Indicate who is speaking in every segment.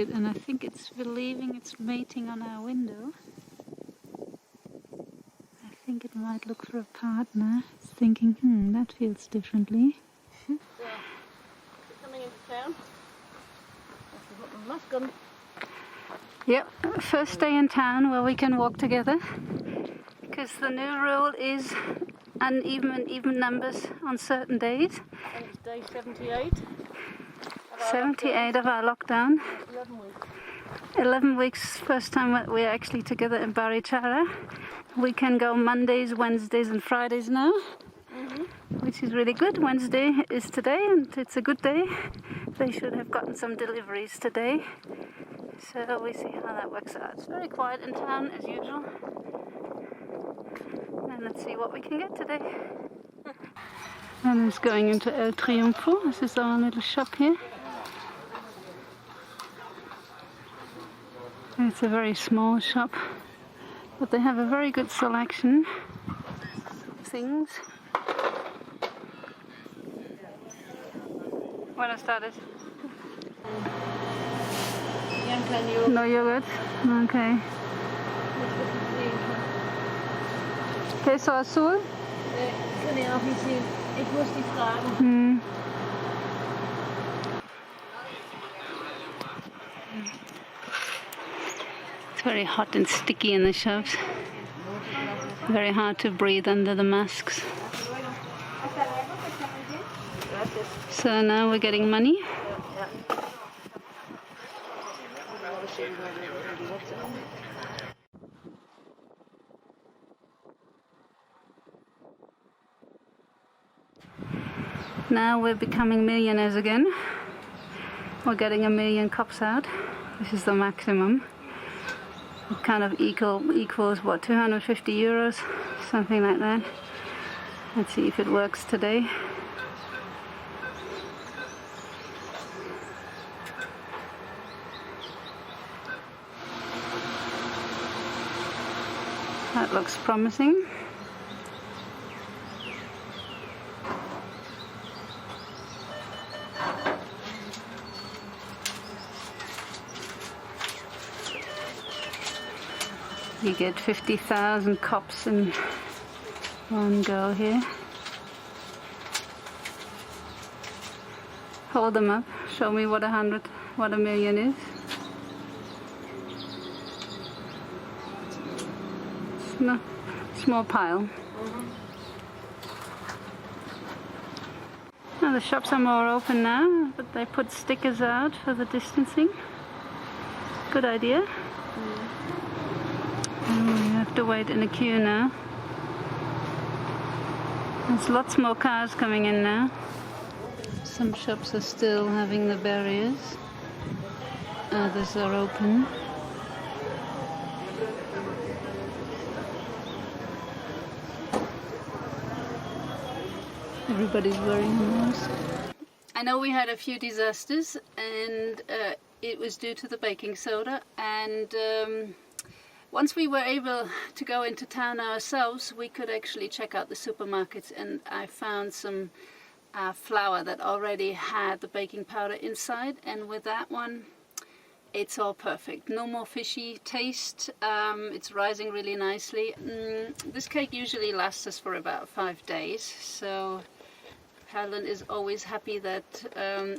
Speaker 1: it, and I think it's believing it's mating on our window. I think it might look for a partner. It's thinking, that feels differently.
Speaker 2: So, we're coming into town. That's what we must go.
Speaker 1: Yep, first day in town where we can walk together. Because the new rule is uneven and even numbers on certain days.
Speaker 2: And it's day 78.
Speaker 1: 78 of our lockdown.
Speaker 2: 11 weeks.
Speaker 1: 11 weeks, first time we're actually together in Barichara. We can go Mondays, Wednesdays and Fridays now, which is really good. Wednesday is today and it's a good day. They should have gotten some deliveries today. So we see how that works out. It's very quiet in town as usual. And let's see what we can get today. And it's going into El Triunfo. This is our little shop here. It's a very small shop, but they have a very good selection of things. Buenas tardes. No yogurt? Okay. Queso azul?
Speaker 2: Kann ich auch nicht sehen. Ich muss die fragen.
Speaker 1: It's very hot and sticky in the shops. Very hard to breathe under the masks. So now we're getting money. Now we're becoming millionaires again. We're getting 1 million cups out. This is the maximum. It kind of equals what, 250 euros, something like that. Let's see if it works today. That looks promising. You get 50,000 cups in one go here. Hold them up. Show me what 1 million is. Small pile. Now the shops are more open now, but they put stickers out for the distancing. Good idea. We have to wait in a queue now. There's lots more cars coming in now. Some shops are still having the barriers. Others are open. Everybody's wearing a mask. I know we had a few disasters, and it was due to the baking soda, and once we were able to go into town ourselves, we could actually check out the supermarkets, and I found some flour that already had the baking powder inside, and with that one it's all perfect. No more fishy taste. It's rising really nicely. This cake usually lasts us for about 5 days, so Helen is always happy that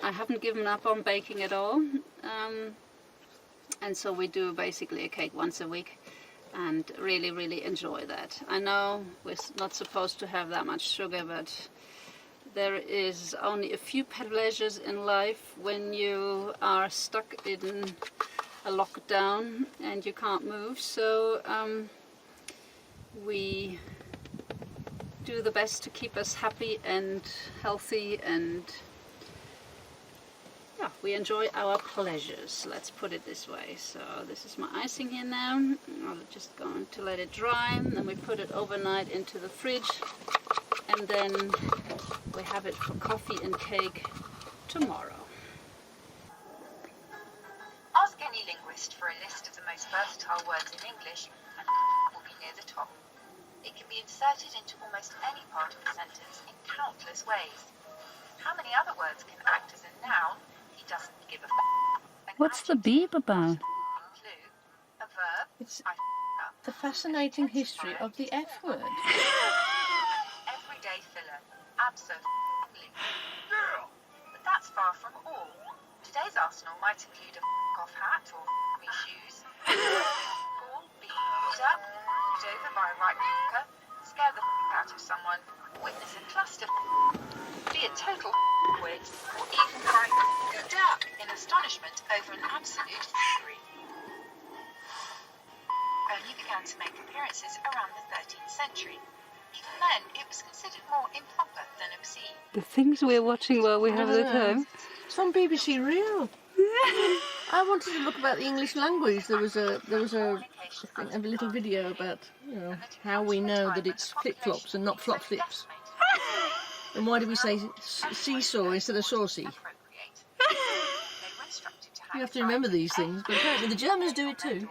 Speaker 1: I haven't given up on baking at all. And so we do basically a cake once a week and really enjoy that. I know we're not supposed to have that much sugar, but there is only a few pleasures in life when you are stuck in a lockdown and you can't move. So we do the best to keep us happy and healthy, and yeah, we enjoy our pleasures, let's put it this way. So this is my icing here now. I'm just going to let it dry, and then we put it overnight into the fridge, and then we have it for coffee and cake tomorrow.
Speaker 3: Ask any linguist for a list of the most versatile words in English, and will be near the top. It can be inserted into almost any part of a sentence in countless ways. How many other words can act as a noun? He doesn't give a f***, and
Speaker 1: What's the beep about?
Speaker 3: Clue, a verb,
Speaker 2: It's
Speaker 3: I f***ed up.
Speaker 2: the fascinating history of the F word.
Speaker 3: Everyday filler, absolutely. Yeah. But that's far from all. Today's arsenal might include a f*** off hat or f*** me shoes. Ball being put up, put over by a right hooker, scare the f*** out of someone, witness a cluster, be a total quiz, or even cry go duck in astonishment over an absolute fury. Only began to make appearances around the 13th century. Even then, it was considered more improper than obscene.
Speaker 1: The things we're watching while we have the time.
Speaker 2: It's on BBC Real. I wanted to look about the English language. There was a little video about, you know, how we know that it's flip-flops and not flop-flips. And why do we say seesaw instead of saucy? You have to remember these things, but apparently the Germans do it too.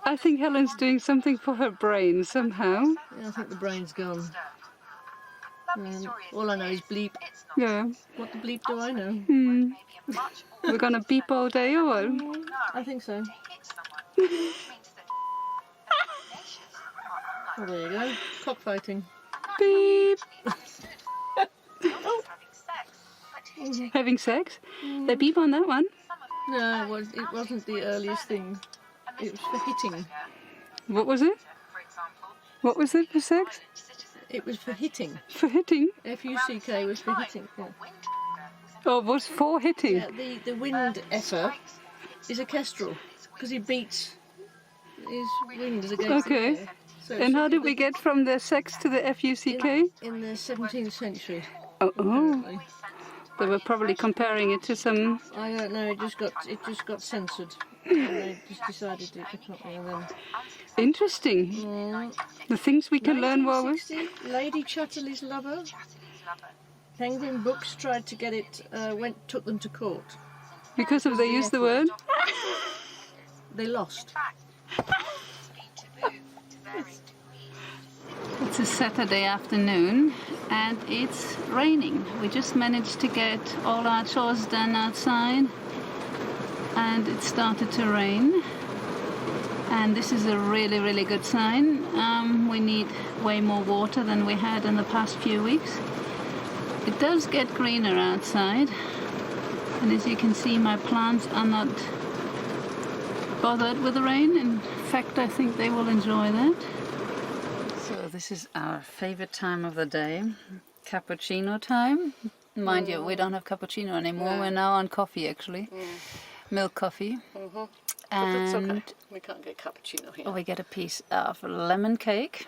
Speaker 1: I think Helen's doing something for her brain somehow.
Speaker 2: Yeah, I think the brain's gone. All I know is bleep.
Speaker 1: Yeah.
Speaker 2: What the bleep do I know?
Speaker 1: Hmm. We're gonna beep all day or what?
Speaker 2: I think so. Oh, there you go. Cockfighting.
Speaker 1: Beep. Having sex? They beep on that one.
Speaker 2: No, it wasn't the earliest thing. It was for hitting.
Speaker 1: What was it? What was it for sex?
Speaker 2: It was for hitting.
Speaker 1: For hitting?
Speaker 2: F-U-C-K was for hitting. Yeah.
Speaker 1: Oh, it was for hitting.
Speaker 2: Yeah, the wind effer is a kestrel because he beats his wings against the
Speaker 1: Okay.
Speaker 2: air. So
Speaker 1: And how did we get from the sex to the F-U-C-K?
Speaker 2: in the 17th century?
Speaker 1: Oh,
Speaker 2: Apparently.
Speaker 1: they were probably comparing it to some...
Speaker 2: I don't know. It just got censored. And they just decided it was not then.
Speaker 1: Interesting. The things we can learn while we...
Speaker 2: 1960, Lady Chatterley's lover. Penguin Books tried to get it. Took them to court.
Speaker 1: Because of they use the word?
Speaker 2: They lost.
Speaker 1: It's a Saturday afternoon and it's raining. We just managed to get all our chores done outside and it started to rain. And this is a really, really good sign. We need way more water than we had in the past few weeks. It does get greener outside. And as you can see, my plants are not bothered with the rain. In fact, I think they will enjoy that. So this is our favorite time of the day, cappuccino time. Mind you, we don't have cappuccino anymore. We're now on coffee, actually. Milk coffee.
Speaker 2: But that's okay. We can't get cappuccino here.
Speaker 1: We get a piece of lemon cake.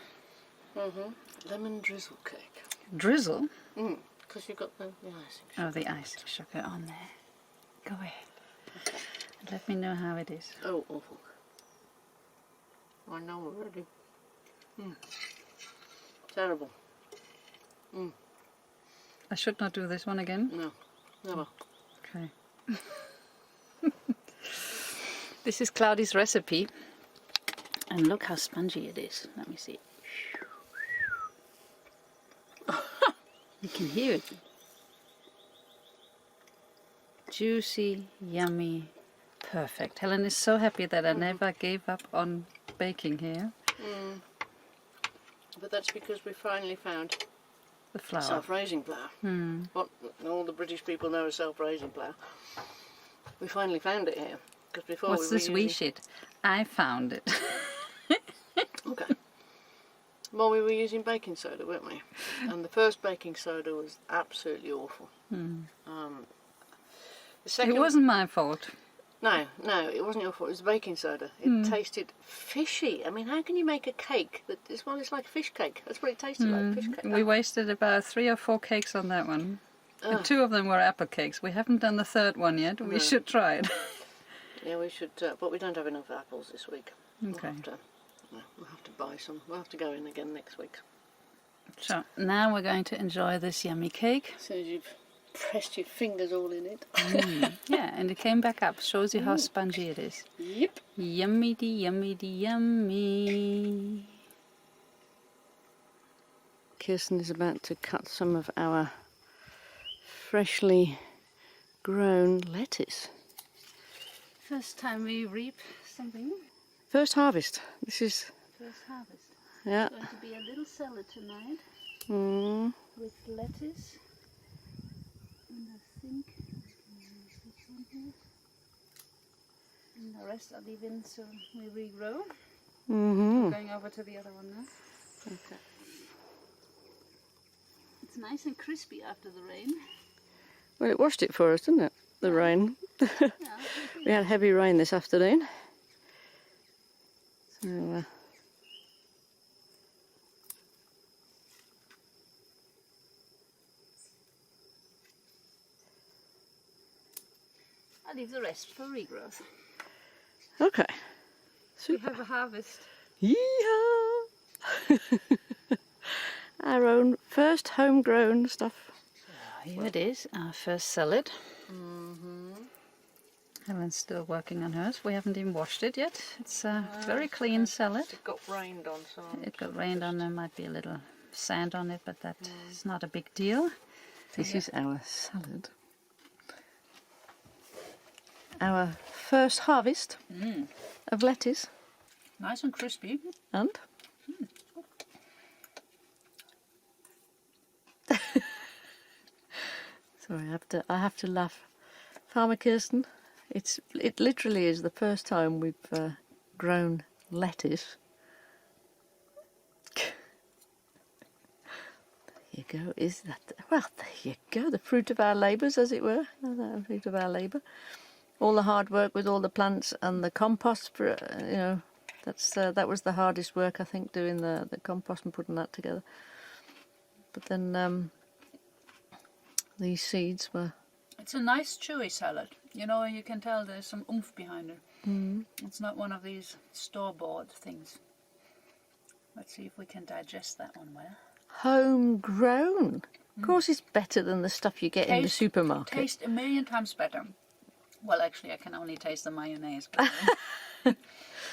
Speaker 2: Lemon drizzle cake.
Speaker 1: Drizzle?
Speaker 2: Because you've got the icing.
Speaker 1: Oh, the icing sugar on there. Go ahead.
Speaker 2: Okay.
Speaker 1: Let me know how it is.
Speaker 2: Oh, awful. I know already. Terrible.
Speaker 1: I should not do this one again?
Speaker 2: No, never.
Speaker 1: Okay. This is Cloudy's recipe. And look how spongy it is. Let me see. You can hear it. Juicy, yummy, perfect. Helen is so happy that I never gave up on baking here.
Speaker 2: But that's because we finally found
Speaker 1: The flour.
Speaker 2: self-raising flour. What all the British people know as self-raising flour. We finally found it here. Because before
Speaker 1: What's this wee shit? I found it.
Speaker 2: Okay. Well, we were using baking soda, weren't we? And the first baking soda was absolutely awful. The second,
Speaker 1: It wasn't my fault.
Speaker 2: No, it wasn't your fault. It was the baking soda. It tasted fishy. I mean, how can you make a cake that is, well, it's like a fish cake. That's what it tasted like, fish cake.
Speaker 1: We wasted about 3 or 4 cakes on that one. And 2 of them were apple cakes. We haven't done the 3rd one yet. We should try it.
Speaker 2: Yeah, we should, but we don't have enough apples this week.
Speaker 1: Okay.
Speaker 2: We'll have to buy some. We'll have to go in again next week.
Speaker 1: So now we're going to enjoy this yummy cake.
Speaker 2: As soon as you've pressed your fingers all in it.
Speaker 1: Yeah, and it came back up. Shows you how spongy it is.
Speaker 2: Yep.
Speaker 1: Yummy.
Speaker 2: Kirsten is about to cut some of our freshly grown lettuce.
Speaker 1: First time we reap something.
Speaker 2: First harvest. This is,
Speaker 1: First harvest.
Speaker 2: yeah.
Speaker 1: It's going to be a little salad tonight
Speaker 2: Mm.
Speaker 1: with lettuce. And I think this one here. And the rest I'll leave in so we regrow.
Speaker 2: Mm-hmm.
Speaker 1: Going over to the other one now.
Speaker 2: Okay.
Speaker 1: It's nice and crispy after the rain.
Speaker 2: Well, it washed it for us, didn't it? The rain.
Speaker 1: Yeah,
Speaker 2: We had heavy rain this afternoon. So,
Speaker 1: I'll leave the rest for regrowth.
Speaker 2: okay.
Speaker 1: We
Speaker 2: Super.
Speaker 1: have a harvest.
Speaker 2: Yeehaw! Our own first homegrown stuff.
Speaker 1: Here it is, our first salad. Helen's still working on hers. We haven't even washed it yet. It's a very clean salad.
Speaker 2: It got rained on, so
Speaker 1: It got rained on, there might be a little sand on it, but that is not a big deal.
Speaker 2: this is our salad. Our first harvest of lettuce.
Speaker 1: Nice and crispy.
Speaker 2: And sorry, I have to laugh. Farmer Kirsten, it literally is the first time we've grown lettuce. There you go. Is that well? There you go. The fruit of our labours, as it were. The fruit of our labour. All the hard work with all the plants and the compost. For you know, that was the hardest work, I think, doing the compost and putting that together. But then these seeds were.
Speaker 1: It's a nice chewy salad. You know, you can tell there's some oomph behind it. It's not one of these store-bought things. Let's see if we can digest that one well.
Speaker 2: Homegrown. Of course, it's better than the stuff you get in the supermarket.
Speaker 1: Taste a million times better. Well, actually, I can only taste the mayonnaise. But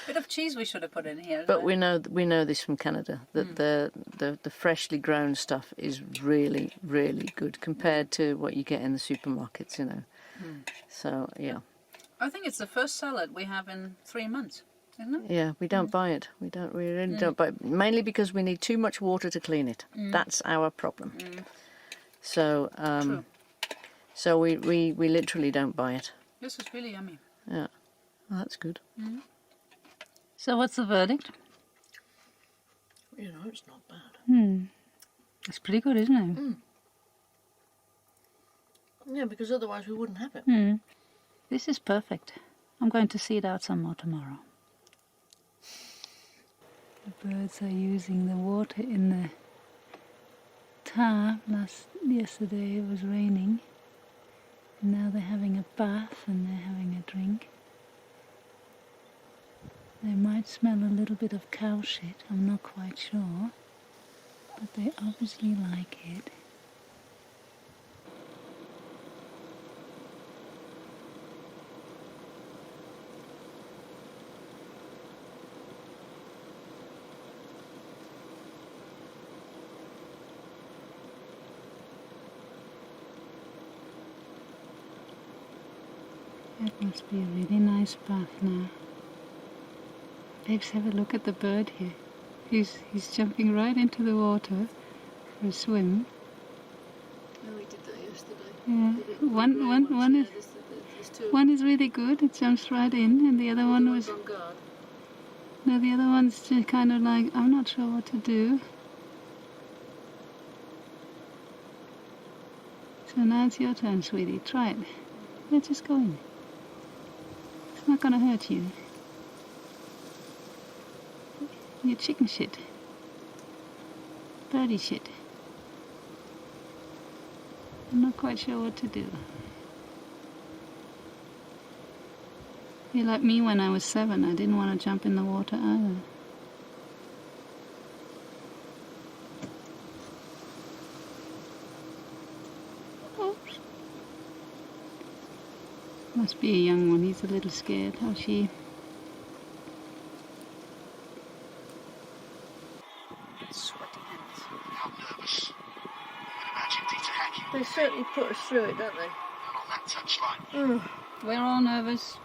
Speaker 1: bit of cheese we should have put in here.
Speaker 2: But we know this from Canada that the freshly grown stuff is really, really good compared to what you get in the supermarkets. You know. So yeah.
Speaker 1: I think it's the first salad we have in 3 months, isn't it?
Speaker 2: Yeah, we don't buy it. We really don't buy it. Mainly because we need too much water to clean it. That's our problem. So
Speaker 1: True.
Speaker 2: so we literally don't buy it.
Speaker 1: This is really yummy.
Speaker 2: Yeah, well, that's good.
Speaker 1: So what's the verdict?
Speaker 2: You know, it's not bad.
Speaker 1: It's pretty good, isn't it?
Speaker 2: Yeah, because otherwise we wouldn't have it.
Speaker 1: This is perfect. I'm going to seed out some more tomorrow. The birds are using the water in the tap. Yesterday it was raining. And now they're having a bath and they're having a drink. They might smell a little bit of cow shit, I'm not quite sure. But they obviously like it. That must be a really nice bath now. Babes, have a look at the bird here. He's jumping right into the water for a swim.
Speaker 2: Oh, we did that yesterday.
Speaker 1: Yeah. One is really good. It jumps right in, and the other one was.
Speaker 2: on guard.
Speaker 1: No, the other one's just kind of like, I'm not sure what to do. So now it's your turn, sweetie. Try it. Let's just go in. It's not gonna hurt you. You chicken shit. Birdie shit. I'm not quite sure what to do. You're like me when I was 7. I didn't want to jump in the water either. Oops. Must be a young one. He's a little scared. Or she. Sweaty hands.
Speaker 4: How nervous. You would imagine Dieter hacking
Speaker 2: They certainly put us through it, don't they?
Speaker 4: on that touchline.
Speaker 1: We're all nervous.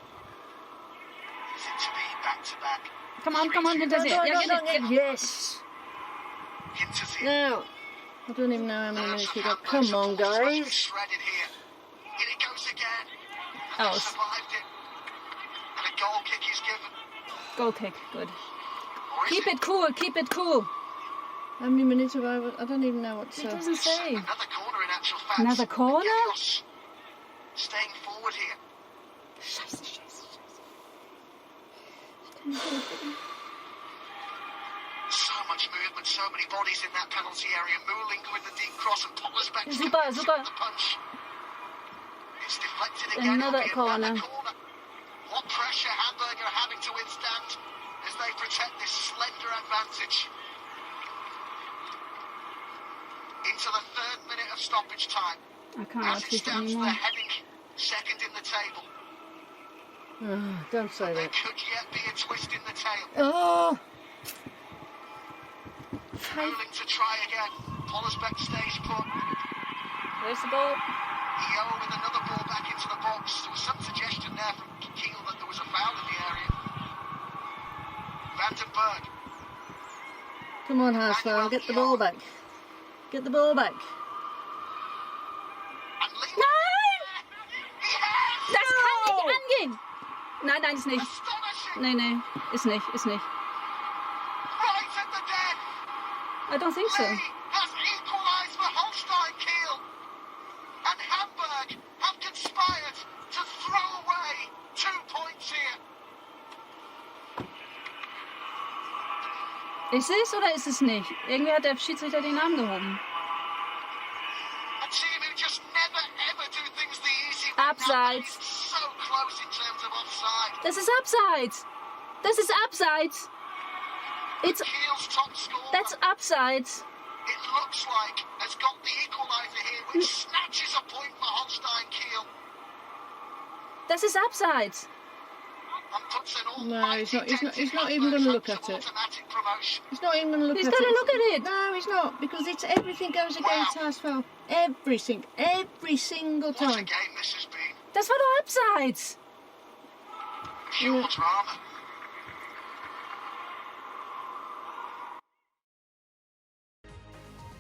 Speaker 4: it to be back-to-back.
Speaker 1: Come on, Hinterseer. Yeah, get it.
Speaker 2: Yes.
Speaker 4: Hinterseer.
Speaker 2: Now, I don't even know how many minutes we've got.
Speaker 4: Hamburg's
Speaker 2: Come on,
Speaker 4: supporters must be
Speaker 2: guys.
Speaker 4: shredded here. In it goes again.
Speaker 1: Oh,
Speaker 4: They survived it. And a goal kick is given.
Speaker 1: goal kick. Good.
Speaker 4: Or is
Speaker 1: Keep it cool. Keep it cool.
Speaker 2: How many minutes have I don't even know what's...
Speaker 1: It doesn't say.
Speaker 4: Another corner in actual fact.
Speaker 1: Another corner?
Speaker 4: Gelios staying forward here.
Speaker 1: Scheiße.
Speaker 4: So much movement, so many bodies in that penalty area. Muling with the deep cross and Pollersbeck
Speaker 1: Super.
Speaker 4: the punch. It's deflected again.
Speaker 1: Another
Speaker 4: It'll be
Speaker 1: corner.
Speaker 4: What pressure Hamburg are having to withstand as they protect this slender advantage. Into the 3rd minute of stoppage time.
Speaker 1: I can't
Speaker 4: As
Speaker 1: watch
Speaker 4: it
Speaker 1: this
Speaker 4: stands,
Speaker 1: anymore.
Speaker 4: they're heading second in the table.
Speaker 2: Oh, don't say
Speaker 4: There
Speaker 2: that.
Speaker 4: could yet be a twist in the tail.
Speaker 2: Oh!
Speaker 4: Muling to try again. Pollersbeck stays put.
Speaker 1: Where's the ball?
Speaker 4: EO with another ball back into the box. There was some suggestion there from Kiel that there was a foul in the area. Vandenberg.
Speaker 2: Come on, Hausfeld, get the ball back. Get the ball back.
Speaker 4: And Lee.
Speaker 1: Nein!
Speaker 4: Yes!
Speaker 1: Das kann nicht angehen! Nein, ist nicht.
Speaker 4: Astonishing!
Speaker 1: Nee, ist nicht.
Speaker 4: Right at the death!
Speaker 1: I don't think so.
Speaker 4: Lee has equalised for Holstein Kiel. And Hamburg have conspired to throw away 2 points here.
Speaker 1: Ist es oder ist es nicht? Irgendwie hat der Schiedsrichter den Namen gehoben.
Speaker 4: A team who just never ever do things the easy way.
Speaker 1: Abseits.
Speaker 4: So close in terms of offside.
Speaker 1: Das ist abseits. It's
Speaker 4: Kiel's top scorer,
Speaker 1: that's abseits.
Speaker 4: it looks like, has got the equaliser here, which snatches a point for Holstein Kiel.
Speaker 1: Das ist abseits.
Speaker 4: And puts an
Speaker 2: No,
Speaker 4: almighty
Speaker 2: he's not
Speaker 4: dent
Speaker 2: even
Speaker 4: in
Speaker 2: going to
Speaker 4: Hamburg's
Speaker 2: look at it.
Speaker 4: automatic promotion.
Speaker 2: He's not even going to look
Speaker 1: He's
Speaker 2: at it.
Speaker 1: gonna look at it.
Speaker 2: No, he's not, because it's everything goes against Hausfeld. Every single
Speaker 4: What a
Speaker 2: time.
Speaker 4: game this has been.
Speaker 1: Das war doch abseits.
Speaker 4: Pure drama.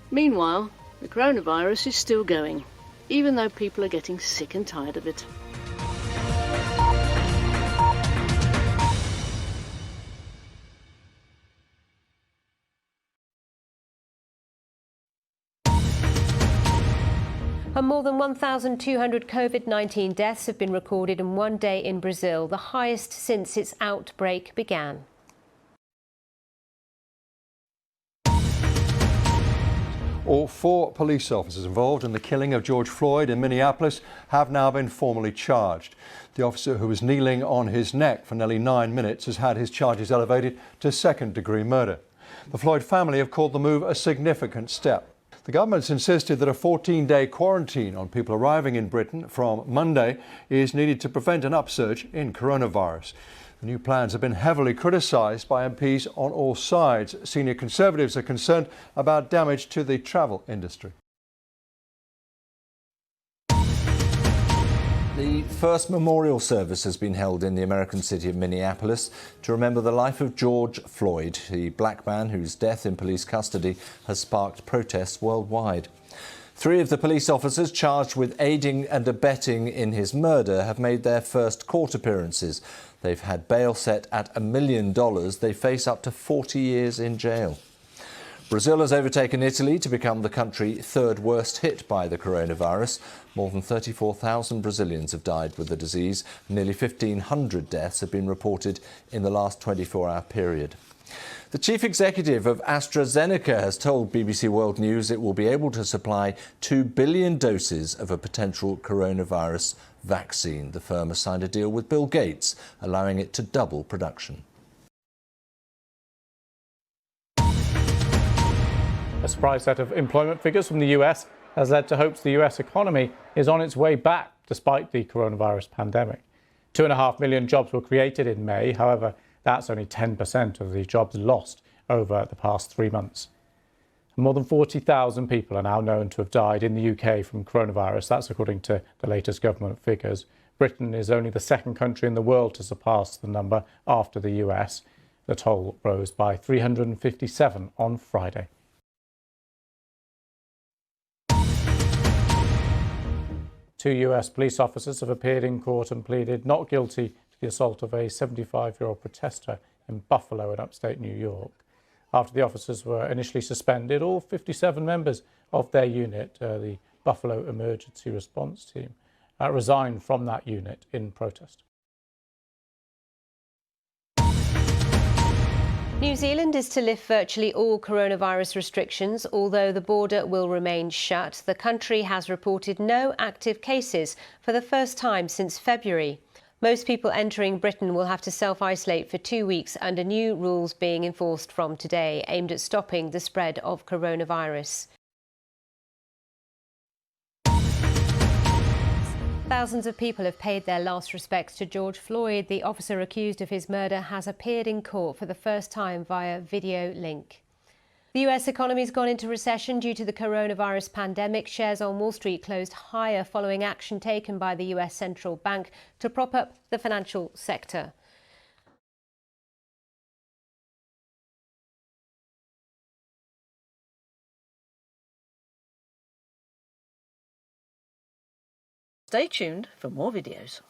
Speaker 2: Meanwhile, the coronavirus is still going, even though people are getting sick and tired of it.
Speaker 5: And more than 1,200 COVID-19 deaths have been recorded in one day in Brazil, the highest since its outbreak began.
Speaker 6: All 4 police officers involved in the killing of George Floyd in Minneapolis have now been formally charged. The officer who was kneeling on his neck for nearly 9 minutes has had his charges elevated to second-degree murder. The Floyd family have called the move a significant step. The government's insisted that a 14-day quarantine on people arriving in Britain from Monday is needed to prevent an upsurge in coronavirus. The new plans have been heavily criticised by MPs on all sides. Senior Conservatives are concerned about damage to the travel industry.
Speaker 7: The first memorial service has been held in the American city of Minneapolis to remember the life of George Floyd, the black man whose death in police custody has sparked protests worldwide. 3 of the police officers charged with aiding and abetting in his murder have made their first court appearances. They've had bail set at $1 million. They face up to 40 years in jail. Brazil has overtaken Italy to become the country 3rd worst hit by the coronavirus. More than 34,000 Brazilians have died with the disease. Nearly 1,500 deaths have been reported in the last 24-hour period. The chief executive of AstraZeneca has told BBC World News it will be able to supply 2 billion doses of a potential coronavirus vaccine. The firm has signed a deal with Bill Gates, allowing it to double production.
Speaker 8: A surprise set of employment figures from the US has led to hopes the US economy is on its way back despite the coronavirus pandemic. 2.5 million jobs were created in May. However, that's only 10% of the jobs lost over the past 3 months. More than 40,000 people are now known to have died in the UK from coronavirus. That's according to the latest government figures. Britain is only the second country in the world to surpass the number after the US. The toll rose by 357 on Friday. Two US police officers have appeared in court and pleaded not guilty to the assault of a 75-year-old protester in Buffalo in upstate New York. After the officers were initially suspended, all 57 members of their unit, the Buffalo Emergency Response Team, resigned from that unit in protest.
Speaker 5: New Zealand is to lift virtually all coronavirus restrictions, although the border will remain shut. The country has reported no active cases for the first time since February. Most people entering Britain will have to self-isolate for 2 weeks under new rules being enforced from today, aimed at stopping the spread of coronavirus. Thousands of people have paid their last respects to George Floyd. The officer accused of his murder has appeared in court for the first time via video link. The US economy has gone into recession due to the coronavirus pandemic. Shares on Wall Street closed higher following action taken by the US central bank to prop up the financial sector.
Speaker 2: Stay tuned for more videos.